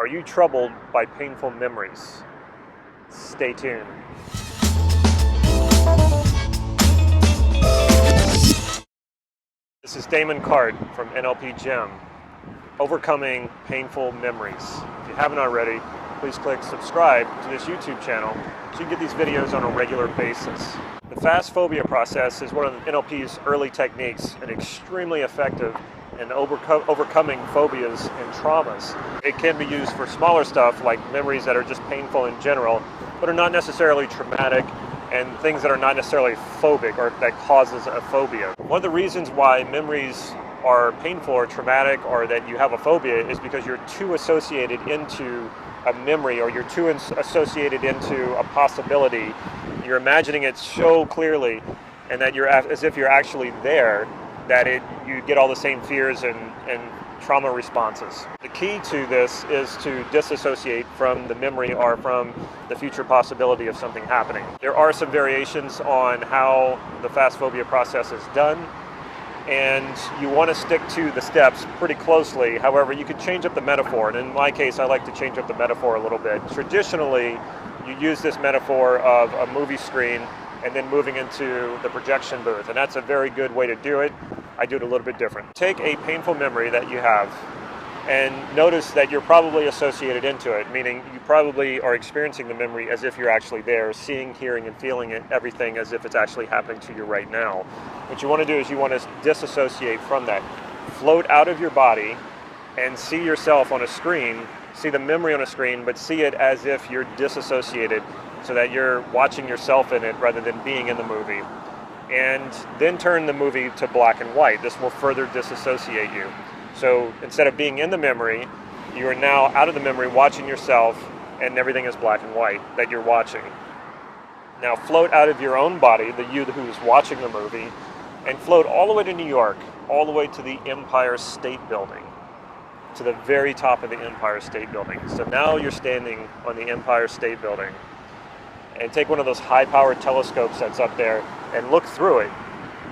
Are you troubled by painful memories? Stay tuned. This is Damon Cart from NLP Gym, overcoming painful memories. If you haven't already, please click subscribe to this YouTube channel so you can get these videos on a regular basis. The Fast Phobia Process is one of NLP's early techniques and extremely effective in overcoming phobias and traumas. It can be used for smaller stuff like memories that are just painful in general, but are not necessarily traumatic, and things that are not necessarily phobic or that causes a phobia. One of the reasons why memories are painful or traumatic or that you have a phobia is because you're too associated into a memory, or you're too associated into a possibility. You're imagining it so clearly, and that you're as if you're actually there, that you get all the same fears and trauma responses. The key to this is to disassociate from the memory or from the future possibility of something happening. There are some variations on how the Fast Phobia process is done, and you want to stick to the steps pretty closely. However, you could change up the metaphor, and in my case, I like to change up the metaphor a little bit. Traditionally, you use this metaphor of a movie screen and then moving into the projection booth, and that's a very good way to do it. I do it a little bit different. Take a painful memory that you have and notice that you're probably associated into it, meaning you probably are experiencing the memory as if you're actually there, seeing, hearing, and feeling it, everything as if it's actually happening to you right now. What you want to do is you want to disassociate from that. Float out of your body and see yourself on a screen, see the memory on a screen, but see it as if you're disassociated, so that you're watching yourself in it rather than being in the movie. And then turn the movie to black and white. This will further disassociate you. So instead of being in the memory, you are now out of the memory, watching yourself, and everything is black and white that you're watching. Now float out of your own body, the you who is watching the movie, and float all the way to New York, all the way to the Empire State Building, to the very top of the Empire State Building. So now you're standing on the Empire State Building. And take one of those high-powered telescopes that's up there and look through it.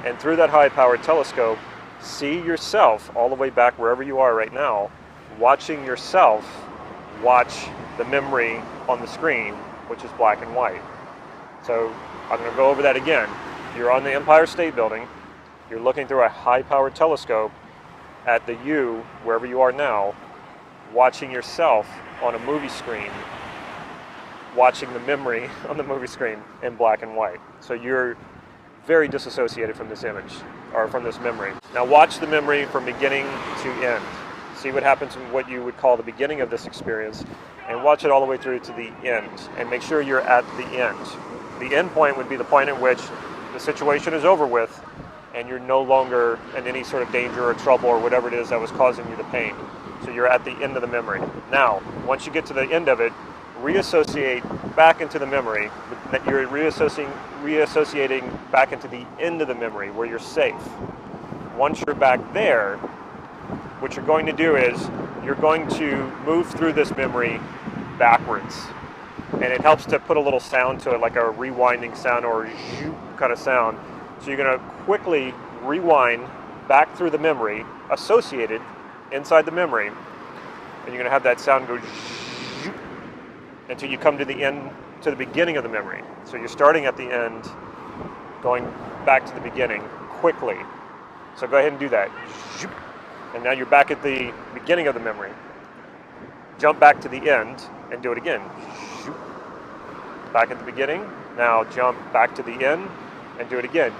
And through that high-powered telescope, see yourself all the way back wherever you are right now, watching yourself watch the memory on the screen, which is black and white. So I'm going to go over that again. You're on the Empire State Building. You're looking through a high-powered telescope at the you, wherever you are now, watching yourself on a movie screen, watching the memory on the movie screen in black and white. So you're very disassociated from this image, or from this memory. Now watch the memory from beginning to end. See what happens in what you would call the beginning of this experience, and watch it all the way through to the end, and make sure you're at the end. The end point would be the point at which the situation is over with, and you're no longer in any sort of danger or trouble or whatever it is that was causing you the pain. So you're at the end of the memory. Now, once you get to the end of it, reassociate back into the memory, that you're reassociating back into the end of the memory where you're safe. Once you're back there, what you're going to do is you're going to move through this memory backwards. And it helps to put a little sound to it, like a rewinding sound or a zoop kind of sound. So you're going to quickly rewind back through the memory, associated inside the memory, and you're going to have that sound go zoop, until you come to the end, to the beginning of the memory. So you're starting at the end, going back to the beginning quickly. So go ahead and do that. And now you're back at the beginning of the memory. Jump back to the end and do it again. Back at the beginning. Now jump back to the end and do it again.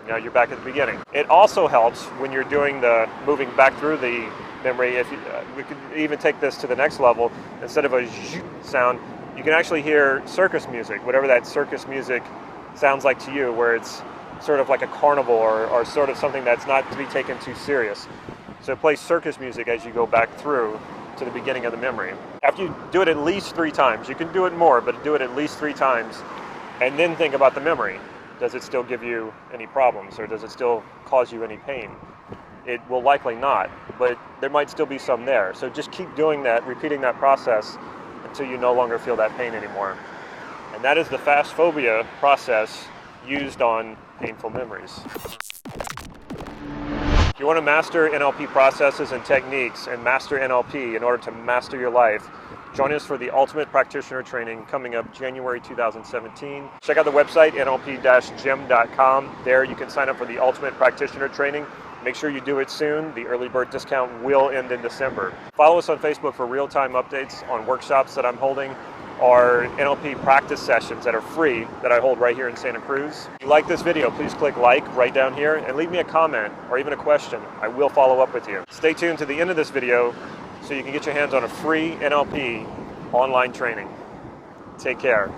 Now you're back at the beginning. It also helps when you're doing the moving back through the memory. If you, we could even take this to the next level. Instead of a sound, you can actually hear circus music, whatever that circus music sounds like to you, where it's sort of like a carnival or sort of something that's not to be taken too serious. So play circus music as you go back through to the beginning of the memory. After you do it at least 3 times, you can do it more, but do it at least 3 times, and then think about the memory. Does it still give you any problems, or does it still cause you any pain? It will likely not, but there might still be some there. So just keep doing that, repeating that process until you no longer feel that pain anymore. And that is the Fast Phobia process used on painful memories. If you want to master NLP processes and techniques and master NLP in order to master your life, join us for the Ultimate Practitioner Training coming up January 2017. Check out the website, nlp-gym.com. There you can sign up for the Ultimate Practitioner Training. Make sure you do it soon. The early bird discount will end in December. Follow us on Facebook for real-time updates on workshops that I'm holding or NLP practice sessions that are free that I hold right here in Santa Cruz. If you like this video, please click like right down here and leave me a comment or even a question. I will follow up with you. Stay tuned to the end of this video so you can get your hands on a free NLP online training. Take care.